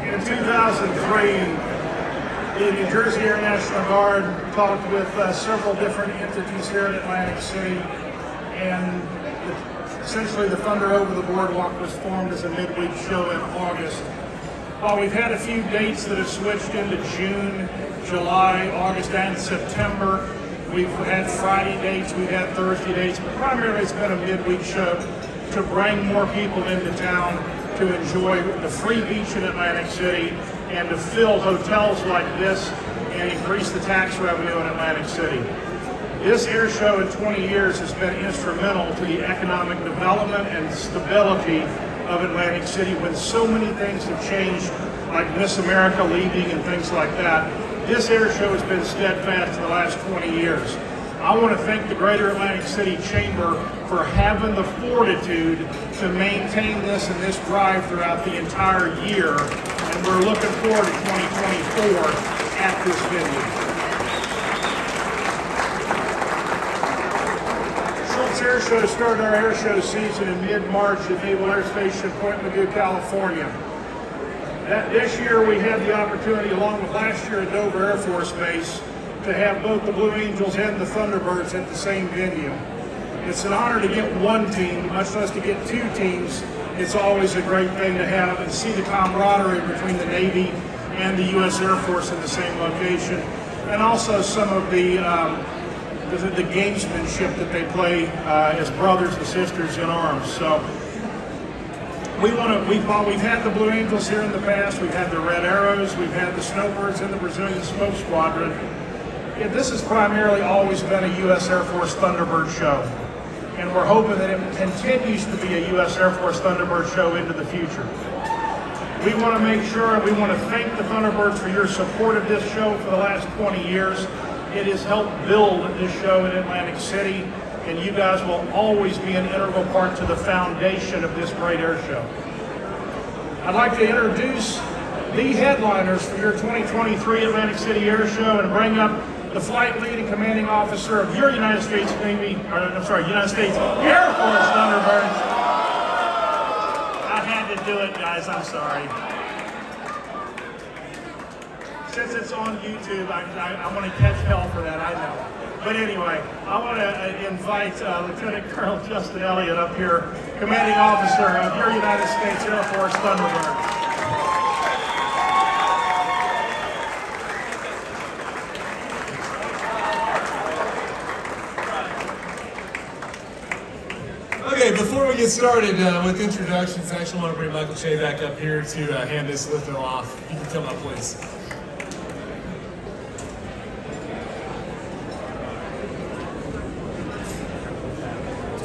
In 2003, the New Jersey Air National Guard talked with several different entities here in Atlantic City, and essentially the Thunder Over the Boardwalk was formed as a midweek show in August. While we've had a few dates that have switched into June, July, August, and September, we've had Friday dates, we've had Thursday dates, but primarily it's been a midweek show to bring more people into town to enjoy the free beach in Atlantic City and to fill hotels like this and increase the tax revenue in Atlantic City. This air show in 20 years has been instrumental to the economic development and stability of Atlantic City when so many things have changed, like Miss America leaving and things like that. This air show has been steadfast in the last 20 years. I want to thank the Greater Atlantic City Chamber for having the fortitude to maintain this and this drive throughout the entire year, and we're looking forward to 2024 at this venue. Schultz Airshow started our air show season in mid-March at Naval Air Station Point Mugu, California. This year we had the opportunity, along with last year at Dover Air Force Base, to have both the Blue Angels and the Thunderbirds at the same venue. It's an honor to get one team, much less to get two teams. It's always a great thing to have and see the camaraderie between the Navy and the U.S. Air Force in the same location, and also some of the gamesmanship that they play as brothers and sisters in arms. So we've had the Blue Angels here in the past, we've had the Red Arrows, we've had the Snowbirds and the Brazilian Smoke Squadron. This has primarily always been a U.S. Air Force Thunderbird show, and we're hoping that it continues to be a U.S. Air Force Thunderbird show into the future. We want to make sure, and we want to thank the Thunderbirds for your support of this show for the last 20 years. It has helped build this show in Atlantic City, and you guys will always be an integral part to the foundation of this great air show. I'd like to introduce the headliners for your 2023 Atlantic City Air Show and bring up the flight lead and commanding officer of your United States Navy, United States Air Force Thunderbirds. I had to do it, guys, I'm sorry. Since it's on YouTube, I want to catch hell for that, I know. But anyway, I want to invite Lieutenant Colonel Justin Elliott up here, commanding officer of your United States Air Force Thunderbird. Okay, before we get started with introductions, I actually want to bring Michael Shea back up here to hand this litho off. You can come up, please.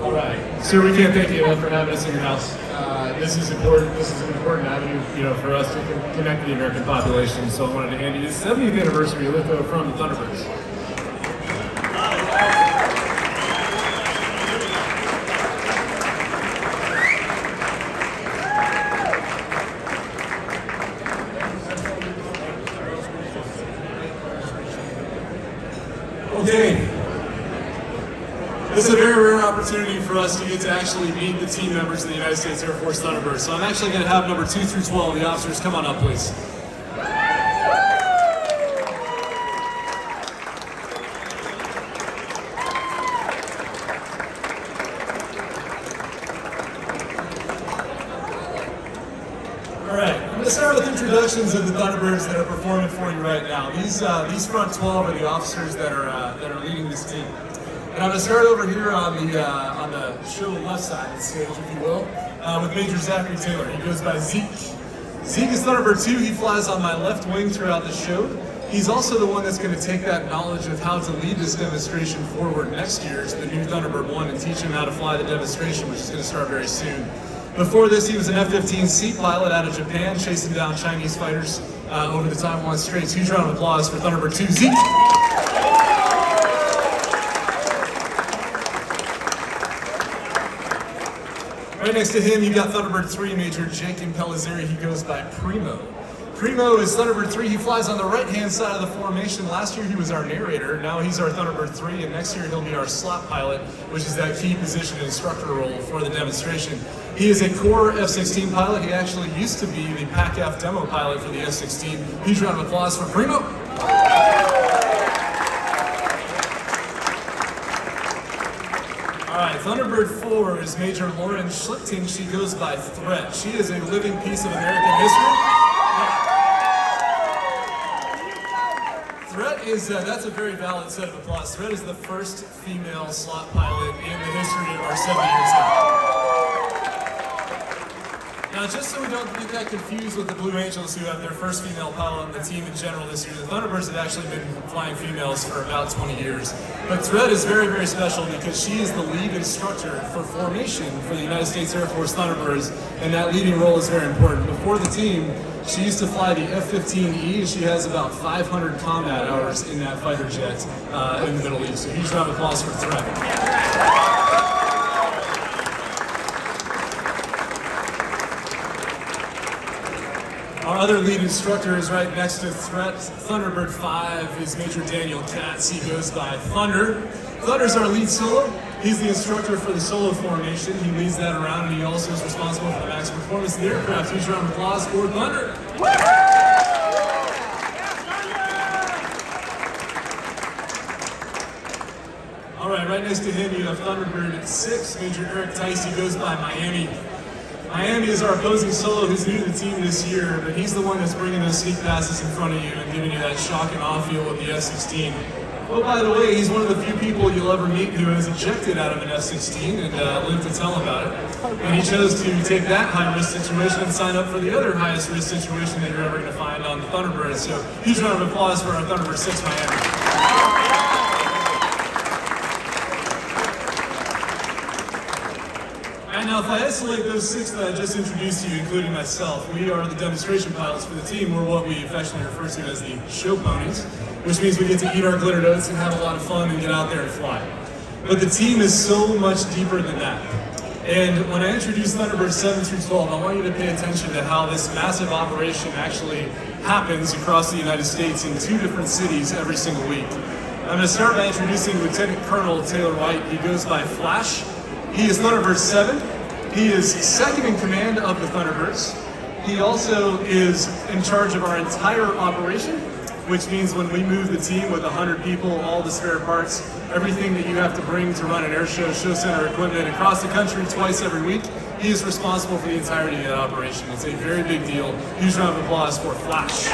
All right, sir, we can't thank you enough for having us in your house. This is important. This is an important avenue, for us to connect with the American population. So I wanted to hand you the 70th anniversary litho from the Thunderbirds. Okay, this is a very rare opportunity for us to get to actually meet the team members of the United States Air Force Thunderbirds. So I'm actually going to have number 2 through 12, the officers, come on up, please. All right, I'm going to start with introductions of the Thunderbirds that are performing for you right now. These front 12 are the officers that are leading this team. And I'm going to start over here on the show left side of the stage, if you will, with Major Zachary Taylor. He goes by Zeke. Zeke is Thunderbird 2. He flies on my left wing throughout the show. He's also the one that's going to take that knowledge of how to lead this demonstration forward next year to the new Thunderbird 1 and teach him how to fly the demonstration, which is going to start very soon. Before this, he was an F-15C pilot out of Japan, chasing down Chinese fighters over the Taiwan Straits. Huge round of applause for Thunderbird 2, Zeke. Right next to him, you got Thunderbird 3, Major Jacob Pellizzeri. He goes by Primo. Primo is Thunderbird 3. He flies on the right-hand side of the formation. Last year, he was our narrator. Now he's our Thunderbird 3, and next year, he'll be our slot pilot, which is that key position and instructor role for the demonstration. He is a core F-16 pilot. He actually used to be the PAC-F demo pilot for the F-16. Huge round of applause for Primo. All right, Thunderbird 4 is Major Lauren Schlichting. She goes by Threat. She is a living piece of American history. Threat is, that's a very valid set of applause. Threat is the first female slot pilot in the history of our 7 years now. Now, just so we don't get that confused with the Blue Angels, who have their first female pilot on the team in general this year, the Thunderbirds have actually been flying females for about 20 years. But Threat is very, very special because she is the lead instructor for formation for the United States Air Force Thunderbirds, and that leading role is very important. Before the team, she used to fly the F-15E, and she has about 500 combat hours in that fighter jet in the Middle East. So huge round of applause for Threat. Our other lead instructor is right next to Threat. Thunderbird 5 is Major Daniel Katz. He goes by Thunder. Thunder's our lead solo. He's the instructor for the solo formation. He leads that around, and he also is responsible for the maximum performance of the aircraft. Huge round of applause for Thunder. All right, right next to him you have Thunderbird 6, Major Eric Tice. He goes by Miami. Miami is our opposing solo who's new to the team this year, but he's the one that's bringing those sneak passes in front of you and giving you that shock and awe feel with the F-16. Oh, by the way, he's one of the few people you'll ever meet who has ejected out of an F-16 and lived to tell about it. And he chose to take that high-risk situation and sign up for the other highest-risk situation that you're ever going to find on the Thunderbirds. So, huge round of applause for our Thunderbird 6 Miami. Now, if I isolate those 6 that I just introduced to you, including myself, we are the demonstration pilots for the team. We're what we affectionately refer to as the show ponies, which means we get to eat our glittered oats and have a lot of fun and get out there and fly. But the team is so much deeper than that. And when I introduce Thunderbirds 7 through 12, I want you to pay attention to how this massive operation actually happens across the United States in 2 different cities every single week. I'm going to start by introducing Lieutenant Colonel Taylor White. He goes by Flash. He is Thunderbird 7. He is second in command of the Thunderbirds. He also is in charge of our entire operation, which means when we move the team with 100 people, all the spare parts, everything that you have to bring to run an air show, show center equipment across the country twice every week, he is responsible for the entirety of that operation. It's a very big deal. Huge round of applause for Flash.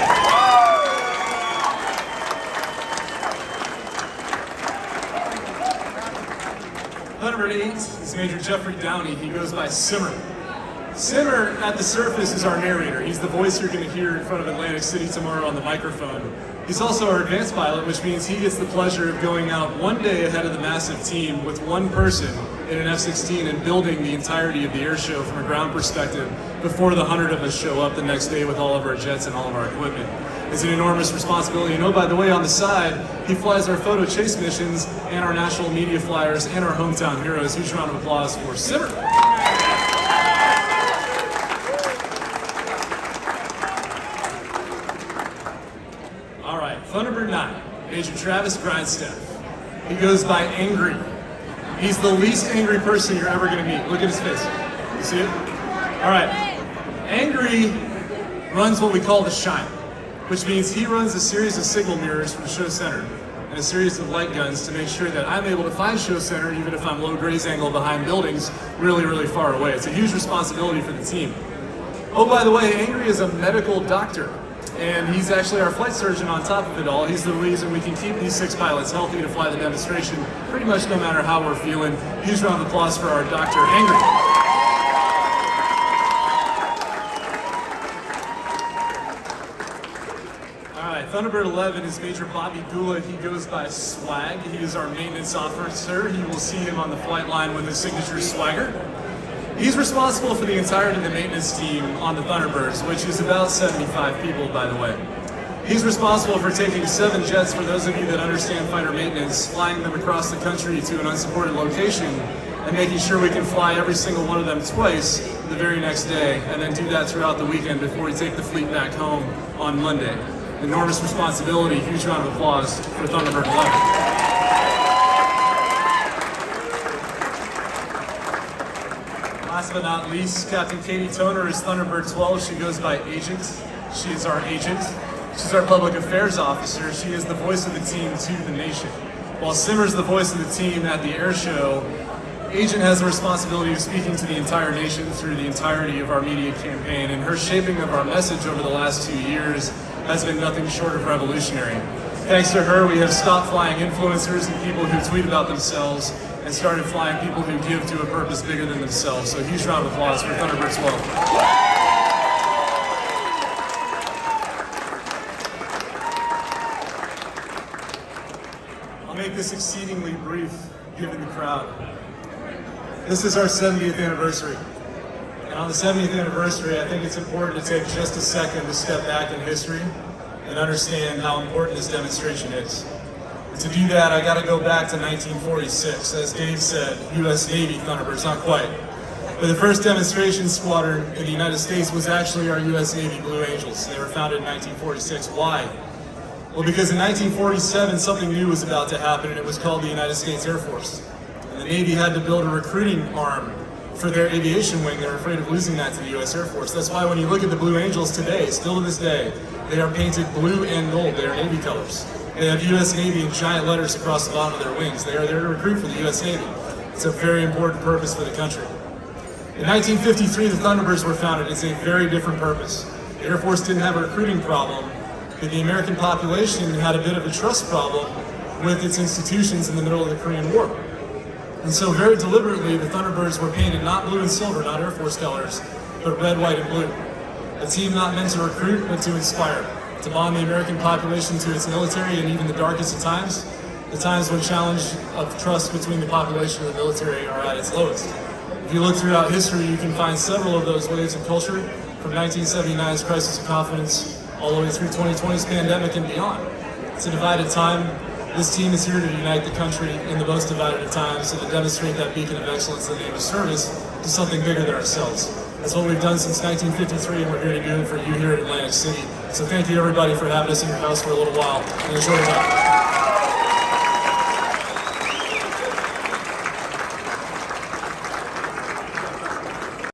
Thunderbird 8 is Major Jeffrey Downey. He goes by Simmer. Simmer, at the surface, is our narrator. He's the voice you're going to hear in front of Atlantic City tomorrow on the microphone. He's also our advanced pilot, which means he gets the pleasure of going out one day ahead of the massive team with one person in an F-16 and building the entirety of the air show from a ground perspective before the 100 of us show up the next day with all of our jets and all of our equipment. It's an enormous responsibility. And oh, by the way, on the side, he flies our photo chase missions and our national media flyers and our hometown heroes. Huge round of applause for Simmer. All right, Thunderbird 9, Major Travis Grindstaff. He goes by Angry. He's the least angry person you're ever going to meet. Look at his face. You see it? All right. Angry runs what we call the Shine, which means he runs a series of signal mirrors from show center and a series of light guns to make sure that I'm able to find show center even if I'm low graze angle behind buildings really, really far away. It's a huge responsibility for the team. Oh, by the way, Angry is a medical doctor, and he's actually our flight surgeon on top of it all. He's the reason we can keep these 6 pilots healthy to fly the demonstration pretty much no matter how we're feeling. Huge round of applause for our Dr. Angry. Thunderbird 11 is Major Bobby Gula. He goes by Swag. He is our maintenance officer. You will see him on the flight line with his signature swagger. He's responsible for the entirety of the maintenance team on the Thunderbirds, which is about 75 people, by the way. He's responsible for taking 7 jets, for those of you that understand fighter maintenance, flying them across the country to an unsupported location, and making sure we can fly every single one of them twice the very next day, and then do that throughout the weekend before we take the fleet back home on Monday. Enormous responsibility. Huge round of applause for Thunderbird 11. Last last but not least, Captain Katie Toner is Thunderbird 12. She goes by Agent. She is our agent. She's our public affairs officer. She is the voice of the team to the nation. While Simmer's the voice of the team at the air show, Agent has the responsibility of speaking to the entire nation through the entirety of our media campaign, and her shaping of our message over the last 2 years has been nothing short of revolutionary. Thanks to her, we have stopped flying influencers and people who tweet about themselves and started flying people who give to a purpose bigger than themselves. So a huge round of applause for Thunderbird 12. I'll make this exceedingly brief given the crowd. This is our 70th anniversary. And on the 70th anniversary, I think it's important to take just a second to step back in history and understand how important this demonstration is. And to do that, I gotta go back to 1946. As Dave said, US Navy Thunderbirds, not quite. But the first demonstration squadron in the United States was actually our US Navy Blue Angels. They were founded in 1946. Why? Well, because in 1947, something new was about to happen, and it was called the United States Air Force. The Navy had to build a recruiting arm for their aviation wing. They were afraid of losing that to the U.S. Air Force. That's why when you look at the Blue Angels today, still to this day, they are painted blue and gold. They are Navy colors. They have U.S. Navy in giant letters across the bottom of their wings. They are there to recruit for the U.S. Navy. It's a very important purpose for the country. In 1953, the Thunderbirds were founded. It's a very different purpose. The Air Force didn't have a recruiting problem, but the American population had a bit of a trust problem with its institutions in the middle of the Korean War. And so very deliberately, the Thunderbirds were painted not blue and silver, not Air Force colors, but red, white, and blue. A team not meant to recruit, but to inspire, to bond the American population to its military in even the darkest of times, the times when challenge of trust between the population and the military are at its lowest. If you look throughout history, you can find several of those waves of culture, from 1979's crisis of confidence all the way through 2020's pandemic and beyond. It's a divided time. This team is here to unite the country in the most divided of times and to demonstrate that beacon of excellence in the name of service to something bigger than ourselves. That's what we've done since 1953, and we're here to do it for you here at Atlantic City. So thank you everybody for having us in your house for a little while and enjoy your time.